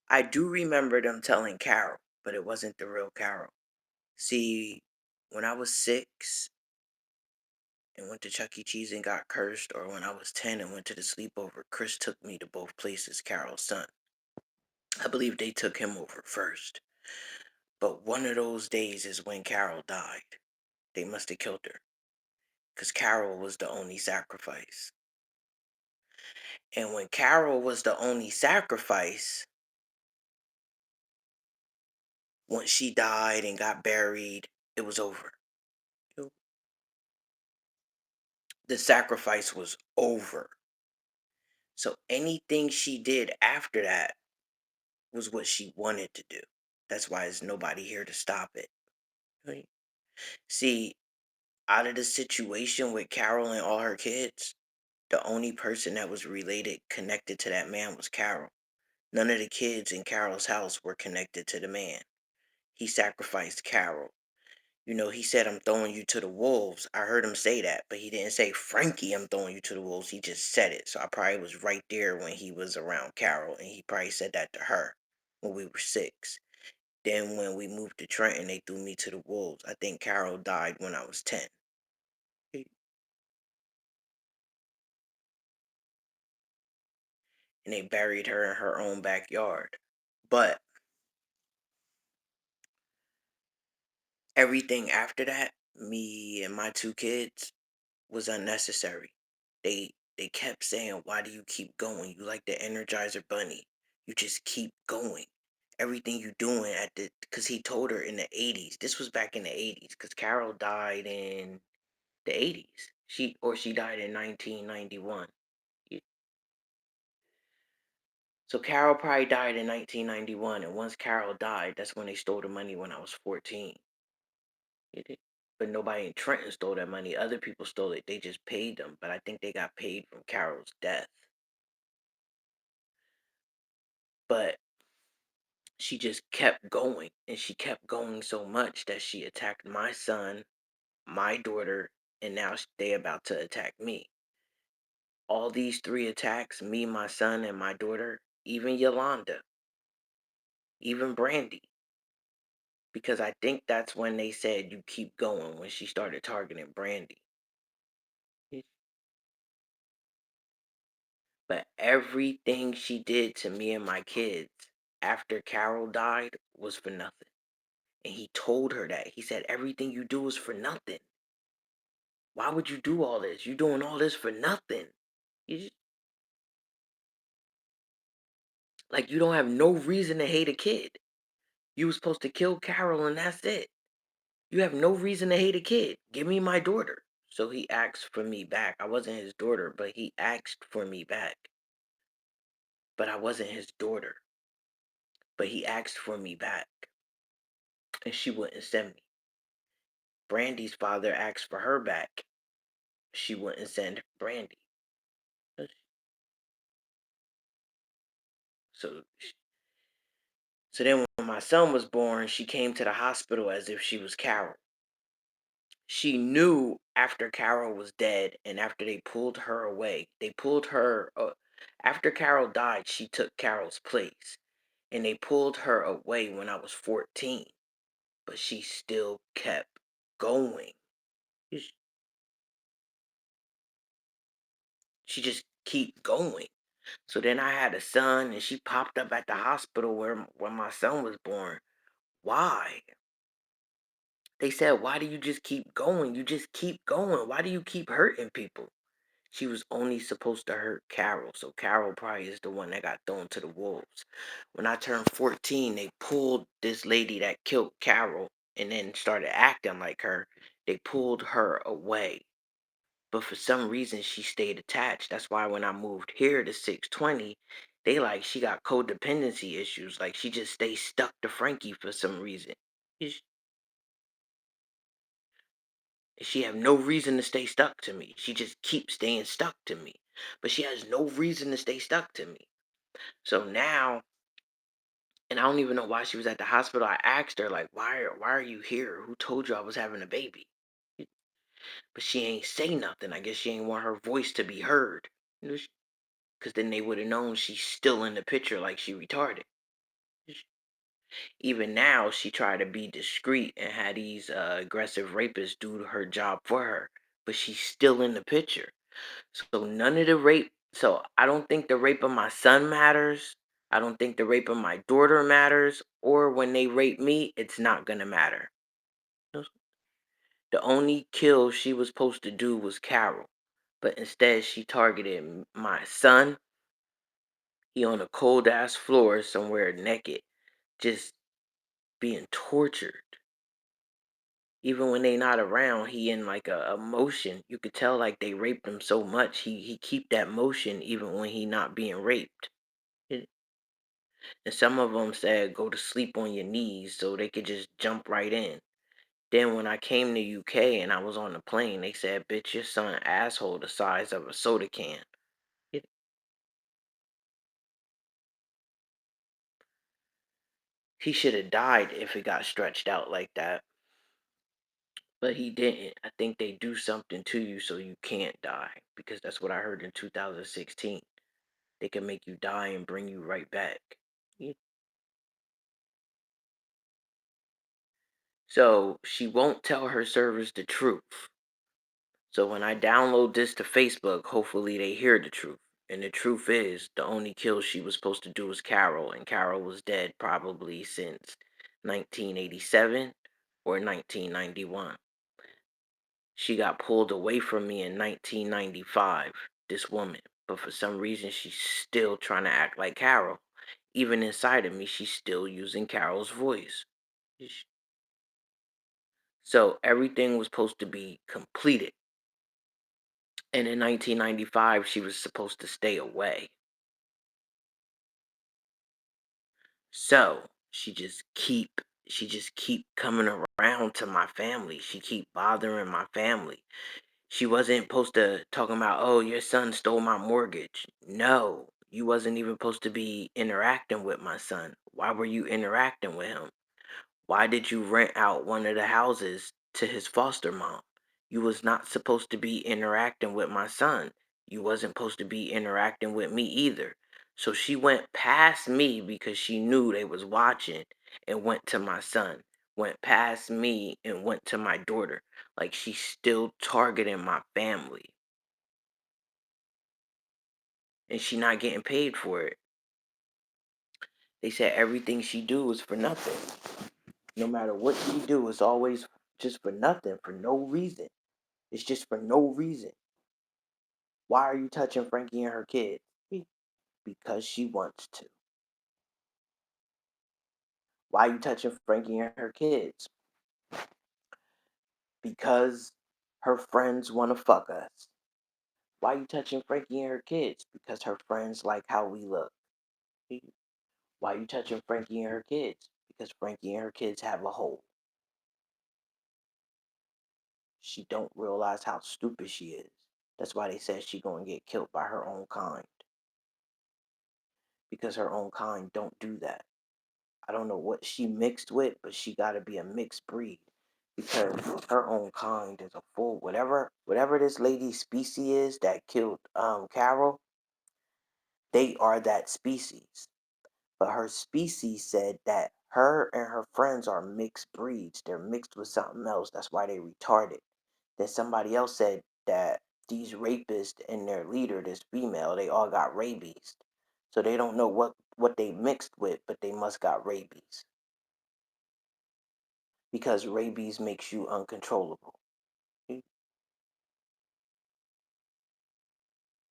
I do remember them telling Carol, but it wasn't the real Carol. See, when I was 6 and went to Chuck E. Cheese and got cursed, or when I was 10 and went to the sleepover, Chris took me to both places, Carol's son. I believe they took him over first. But one of those days is when Carol died. They must have killed her. Because Carol was the only sacrifice. And when Carol was the only sacrifice, once she died and got buried, it was over. The sacrifice was over. So anything she did after that was what she wanted to do. That's why there's nobody here to stop it. Right? See, out of the situation with Carol and all her kids, the only person that was related, connected to that man was Carol. None of the kids in Carol's house were connected to the man. He sacrificed Carol. He said, I'm throwing you to the wolves. I heard him say that, but he didn't say, Frankie, I'm throwing you to the wolves. He just said it. So I probably was right there when he was around Carol, and he probably said that to her when we were 6. Then when we moved to Trenton, they threw me to the wolves. I think Carol died when I was 10. And they buried her in her own backyard. But everything after that, me and my 2 kids, was unnecessary. They kept saying, "Why do you keep going? You like the Energizer Bunny. You just keep going. Everything you doing because he told her in the 80s. This was back in the 80s because Carol died in the 80s. She died in 1991. So Carol probably died in 1991, and once Carol died, that's when they stole the money when I was 14. But nobody in Trenton stole that money. Other people stole it. They just paid them. But I think they got paid from Carol's death. But she just kept going. And she kept going so much that she attacked my son, my daughter, and now they about to attack me. All these 3 attacks, me, my son, and my daughter, even Yolanda, even Brandy. Because I think that's when they said you keep going, when she started targeting Brandy. But everything she did to me and my kids after Carol died was for nothing. And he told her that. He said, everything you do is for nothing. Why would you do all this? You're doing all this for nothing. Like, you don't have no reason to hate a kid. You were supposed to kill Carol and that's it. You have no reason to hate a kid. Give me my daughter. So he asked for me back. I wasn't his daughter, but he asked for me back. But I wasn't his daughter. But he asked for me back. And she wouldn't send me. Brandy's father asked for her back. She wouldn't send Brandy. So, so then when my son was born, she came to the hospital as if she was Carol. She knew after Carol was dead and after they pulled her away, after Carol died, she took Carol's place. And they pulled her away when I was 14. But she still kept going. She just keep going. So then I had a son and she popped up at the hospital when my son was born. Why? They said, why do you just keep going? You just keep going. Why do you keep hurting people? She was only supposed to hurt Carol. So Carol probably is the one that got thrown to the wolves. When I turned 14, they pulled this lady that killed Carol and then started acting like her. They pulled her away. But for some reason, she stayed attached. That's why when I moved here to 620, they like she got codependency issues. Like she just stays stuck to Frankie for some reason. She have no reason to stay stuck to me. She just keeps staying stuck to me. But she has no reason to stay stuck to me. So now, and I don't even know why she was at the hospital. I asked her, like, why are you here? Who told you I was having a baby? But she ain't say nothing. I guess she ain't want her voice to be heard. Because then they would have known she's still in the picture like she retarded. Even now, she tried to be discreet and had these aggressive rapists do her job for her, but she's still in the picture. So none of the rape. So I don't think the rape of my son matters. I don't think the rape of my daughter matters. Or when they rape me, it's not gonna matter. The only kill she was supposed to do was Carol, but instead she targeted my son. He on a cold ass floor somewhere naked, just being tortured. Even when they not around, he in like a motion. You could tell like they raped him so much. He keep that motion even when he not being raped. And some of them said go to sleep on your knees so they could just jump right in. Then when I came to UK and I was on the plane, they said, "Bitch, your son asshole the size of a soda can." It- He should have died if it got stretched out like that, but he didn't. I think they do something to you so you can't die because that's what I heard in 2016. They can make you die and bring you right back. Yeah. So she won't tell her servers the truth. So when I download this to Facebook, hopefully they hear the truth. And the truth is, the only kill she was supposed to do was Carol, and Carol was dead probably since 1987 or 1991. She got pulled away from me in 1995, this woman. But for some reason, she's still trying to act like Carol. Even inside of me, she's still using Carol's voice. So everything was supposed to be completed. And in 1995, she was supposed to stay away. So she just keep coming around to my family. She keep bothering my family. She wasn't supposed to talking about, oh, your son stole my mortgage. No, you wasn't even supposed to be interacting with my son. Why were you interacting with him? Why did you rent out one of the houses to his foster mom? You was not supposed to be interacting with my son. You wasn't supposed to be interacting with me either. So she went past me because she knew they was watching and went to my son. Went past me and went to my daughter. Like she's still targeting my family. And she not getting paid for it. They said everything she do is for nothing. No matter what she do, it's always just for nothing, for no reason. It's just for no reason. Why are you touching Frankie and her kids? Because she wants to. Why are you touching Frankie and her kids? Because her friends want to fuck us. Why are you touching Frankie and her kids? Because her friends like how we look. Why are you touching Frankie and her kids? Because Frankie and her kids have a hole. She don't realize how stupid she is. That's why they said she gonna get killed by her own kind. Because her own kind don't do that. I don't know what she mixed with, but she got to be a mixed breed because her own kind is a full whatever this lady's species is that killed Carol. They are that species, but her species said that her and her friends are mixed breeds. They're mixed with something else. That's why they retarded. Then somebody else said that these rapists and their leader, this female, they all got rabies. So they don't know what they mixed with, but they must got rabies. Because rabies makes you uncontrollable.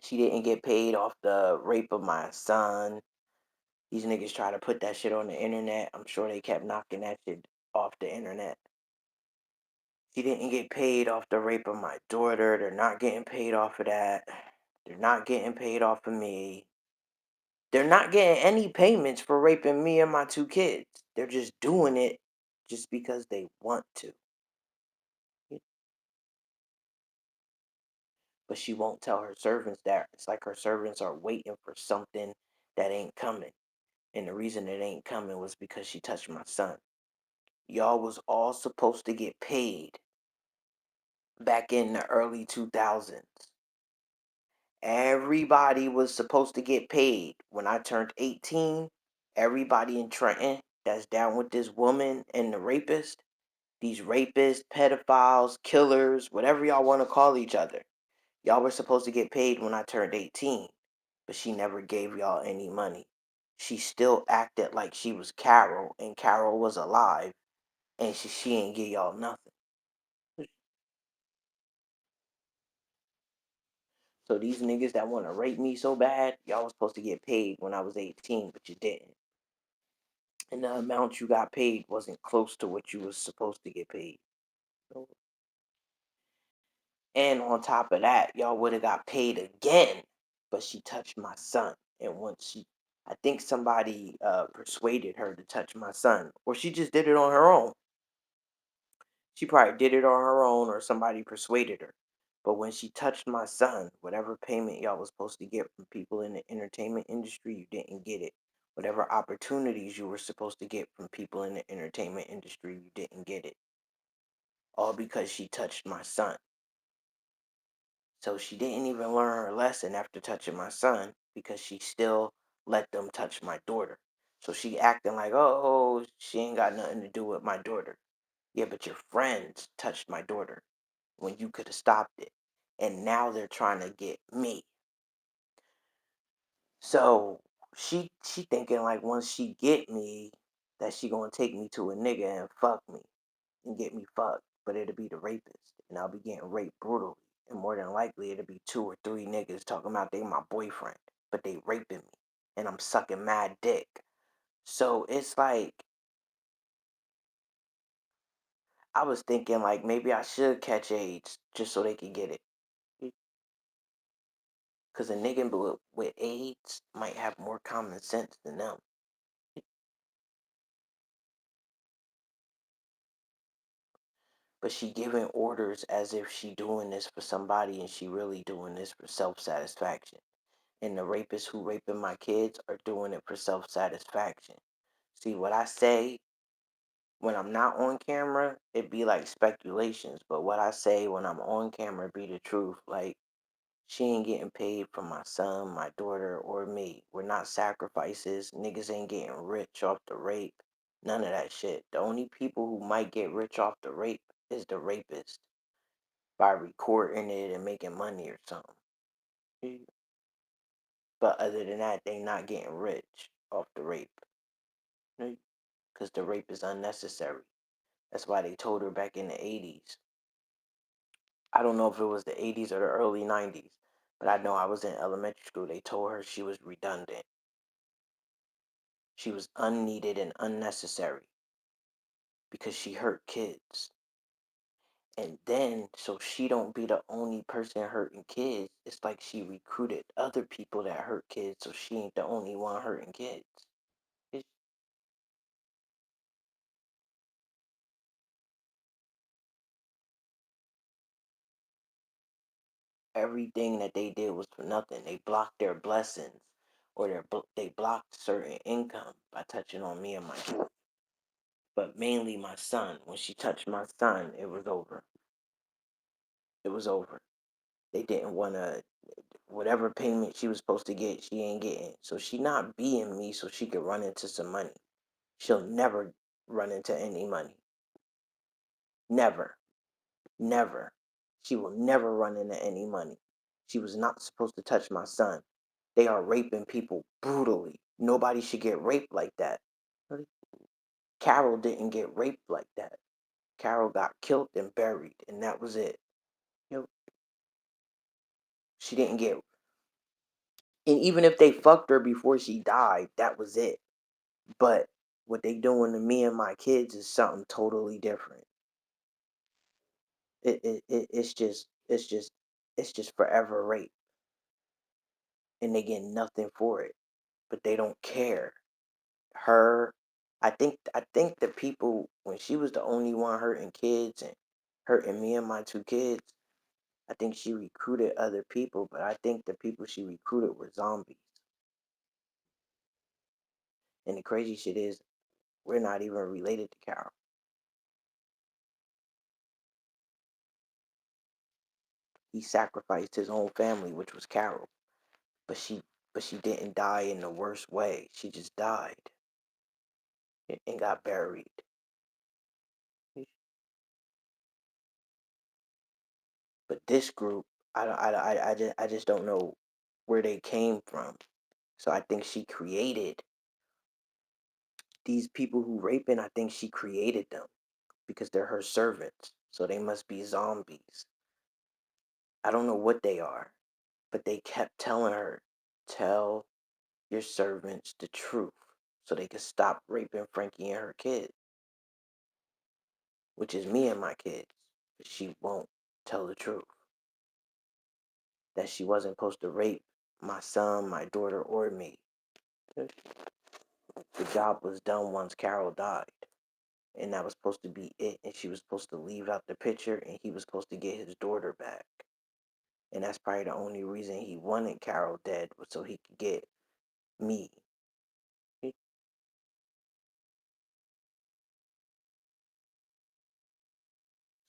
She didn't get paid off the rape of my son. These niggas try to put that shit on the internet. I'm sure they kept knocking that shit off the internet. She didn't get paid off the rape of my daughter. They're not getting paid off of that. They're not getting paid off of me. They're not getting any payments for raping me and my two kids. They're just doing it just because they want to. But she won't tell her servants that. It's like her servants are waiting for something that ain't coming. And the reason it ain't coming was because she touched my son. Y'all was all supposed to get paid back in the early 2000s. Everybody was supposed to get paid. When I turned 18, everybody in Trenton, that's down with this woman and the rapist, these rapists, pedophiles, killers, whatever y'all want to call each other. Y'all were supposed to get paid when I turned 18, but she never gave y'all any money. She still acted like she was Carol and Carol was alive and she ain't give y'all nothing. So these niggas that want to rape me so bad, y'all was supposed to get paid when I was 18, but you didn't. And the amount you got paid wasn't close to what you was supposed to get paid. And on top of that, y'all would have got paid again. But she touched my son. And once I think somebody persuaded her to touch my son, or she just did it on her own. She probably did it on her own, or somebody persuaded her. But when she touched my son, whatever payment y'all was supposed to get from people in the entertainment industry, you didn't get it. Whatever opportunities you were supposed to get from people in the entertainment industry, you didn't get it. All because she touched my son. So she didn't even learn her lesson after touching my son because she still let them touch my daughter. So she acting like, oh, she ain't got nothing to do with my daughter. Yeah, but your friends touched my daughter when you could have stopped it. And now they're trying to get me. So she thinking like once she get me, that she gonna take me to a nigga and fuck me and get me fucked. But it'll be the rapist. And I'll be getting raped brutally. And more than likely it'll be 2 or 3 niggas talking about they my boyfriend, but they raping me. And I'm sucking mad dick. So it's like I was thinking like maybe I should catch AIDS just so they can get it. Because a nigga with AIDS might have more common sense than them. But she giving orders as if she doing this for somebody and she really doing this for self-satisfaction. And the rapists who raping my kids are doing it for self-satisfaction. See, what I say when I'm not on camera, it be like speculations. But what I say when I'm on camera be the truth. Like, she ain't getting paid for my son, my daughter, or me. We're not sacrifices. Niggas ain't getting rich off the rape. None of that shit. The only people who might get rich off the rape is the rapist by recording it and making money or something. But other than that, they not getting rich off the rape. Because the rape is unnecessary. That's why they told her back in the 80s. I don't know if it was the 80s or the early 90s, but I know I was in elementary school. They told her she was redundant. She was unneeded and unnecessary because she hurt kids. And then, so she don't be the only person hurting kids, it's like she recruited other people that hurt kids, so she ain't the only one hurting kids. It's, everything that they did was for nothing. They blocked their blessings, or they blocked certain income by touching on me and my kids. But mainly my son. When she touched my son, it was over. It was over. They didn't want to, whatever payment she was supposed to get, she ain't getting. So she not being me so she could run into some money. She'll never run into any money. Never. Never. She will never run into any money. She was not supposed to touch my son. They are raping people brutally. Nobody should get raped like that. Carol didn't get raped like that. Carol got killed and buried, and that was it. You know, she didn't get, and even if they fucked her before she died, that was it. But what they doing to me and my kids is something totally different. It's just forever rape, and they get nothing for it. But they don't care. Her, I think the people when she was the only one hurting kids and hurting me and my 2 kids, I think she recruited other people, but I think the people she recruited were zombies. And the crazy shit is, we're not even related to Carol. He sacrificed his own family, which was Carol. But she didn't die in the worst way. She just died. and got buried. But this group, I just don't know where they came from. So I think she created these people who raping. I think she created them because they're her servants. So they must be zombies. I don't know what they are, but they kept telling her, tell your servants the truth so they could stop raping Frankie and her kids, which is me and my kids. But she won't tell the truth. That she wasn't supposed to rape my son, my daughter, or me. The job was done once Carol died. And that was supposed to be it. And she was supposed to leave out the picture and he was supposed to get his daughter back. And that's probably the only reason he wanted Carol dead was so he could get me.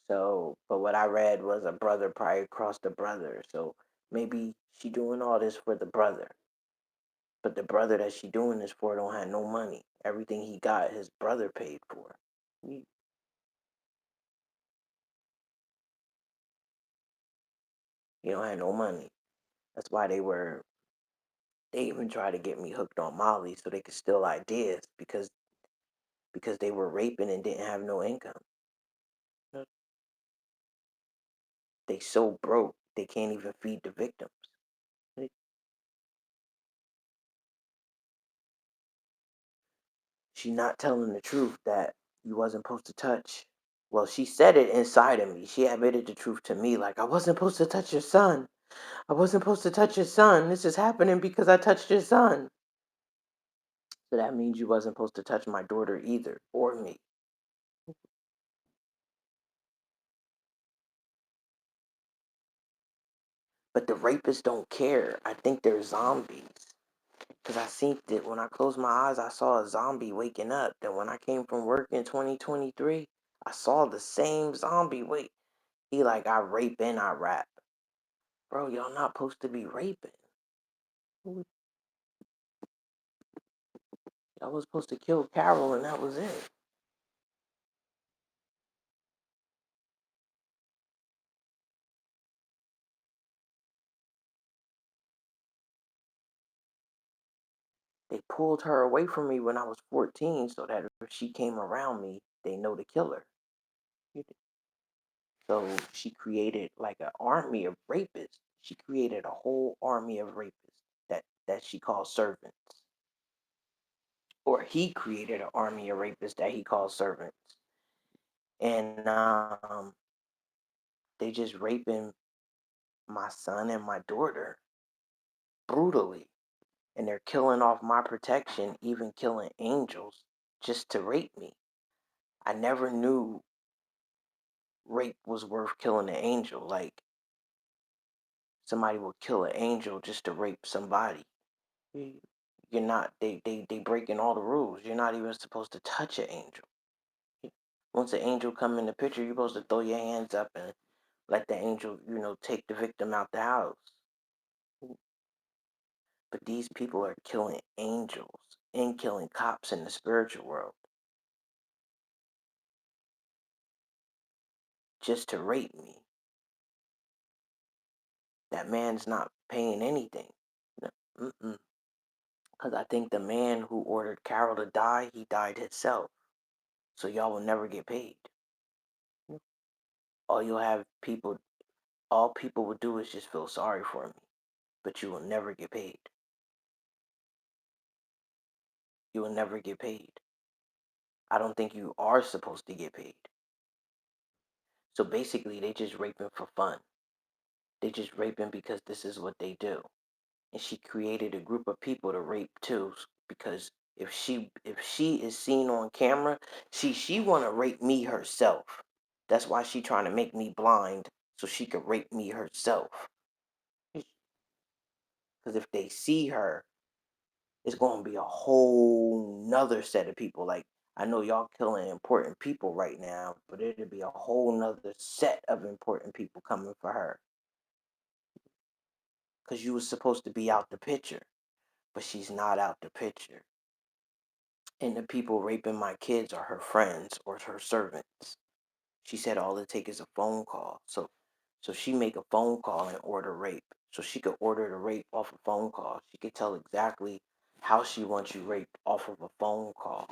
So, but what I read was a brother probably crossed a brother. So maybe she doing all this for the brother. But the brother that she doing this for don't have no money. Everything he got, his brother paid for. He don't have no money. That's why they even tried to get me hooked on Molly so they could steal ideas because they were raping and didn't have no income. They so broke they can't even feed the victims. She not telling the truth that you wasn't supposed to touch. Well, she said it inside of me. She admitted the truth to me, like I wasn't supposed to touch your son. I wasn't supposed to touch your son. This is happening because I touched your son. So that means you wasn't supposed to touch my daughter either, or me. But the rapists don't care. I think they're zombies. Because I seen that when I closed my eyes, I saw a zombie waking up. Then when I came from work in 2023, I saw the same zombie wake. He like, I rape and I rap. Bro, y'all not supposed to be raping. Y'all was supposed to kill Carol and that was it. They pulled her away from me when I was 14 so that if she came around me, they know to kill her. So she created like an army of rapists. She created a whole army of rapists that she calls servants. Or he created an army of rapists that he calls servants. And they just raping my son and my daughter brutally. And they're killing off my protection, even killing angels just to rape me. I never knew rape was worth killing an angel. Like somebody would kill an angel just to rape somebody. You're not they breaking all the rules. You're not even supposed to touch an angel. Once an angel come in the picture, you're supposed to throw your hands up and let the angel, take the victim out the house. But these people are killing angels and killing cops in the spiritual world just to rape me. That man's not paying anything. Because I think the man who ordered Carol to die, he died himself. So y'all will never get paid. All you'll have people, all people will do is just feel sorry for me. But you will never get paid. You will never get paid. I don't think you are supposed to get paid. So basically, they just raping for fun. They just raping because this is what they do. And she created a group of people to rape too, because if she is seen on camera, she want to rape me herself. That's why she trying to make me blind so she could rape me herself. Because if they see her, it's going to be a whole nother set of people. Like I know y'all killing important people right now, but it'll be a whole nother set of important people coming for her. Because you was supposed to be out the picture, but she's not out the picture. And the people raping my kids are her friends or her servants. She said all it take is a phone call. So she make a phone call and order rape. So she could order the rape off a phone call. She could tell exactly how she wants you raped off of a phone call.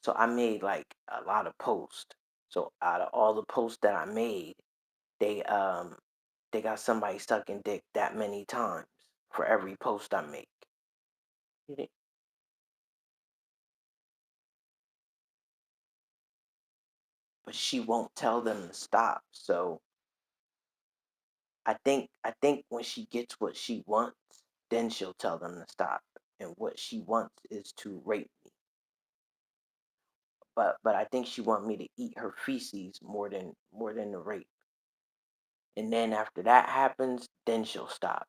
So I made like a lot of posts. So out of all the posts that I made, they um they got somebody sucking dick that many times for every post I make. You But she won't tell them to stop. So I think when she gets what she wants, then she'll tell them to stop. And what she wants is to rape me. But I think she want me to eat her feces more than the rape. And then after that happens, then she'll stop.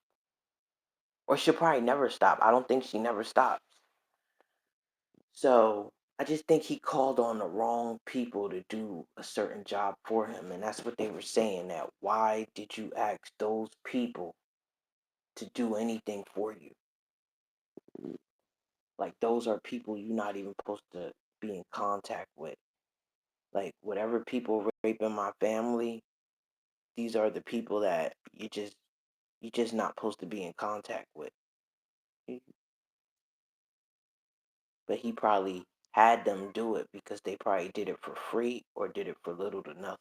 Or she'll probably never stop. I don't think she never stops. So I just think he called on the wrong people to do a certain job for him. And that's what they were saying, that why did you ask those people to do anything for you? Like those are people you're not even supposed to be in contact with. Like whatever people raping my family, these are the people that you just not supposed to be in contact with. But he probably had them do it because they probably did it for free or did it for little to nothing.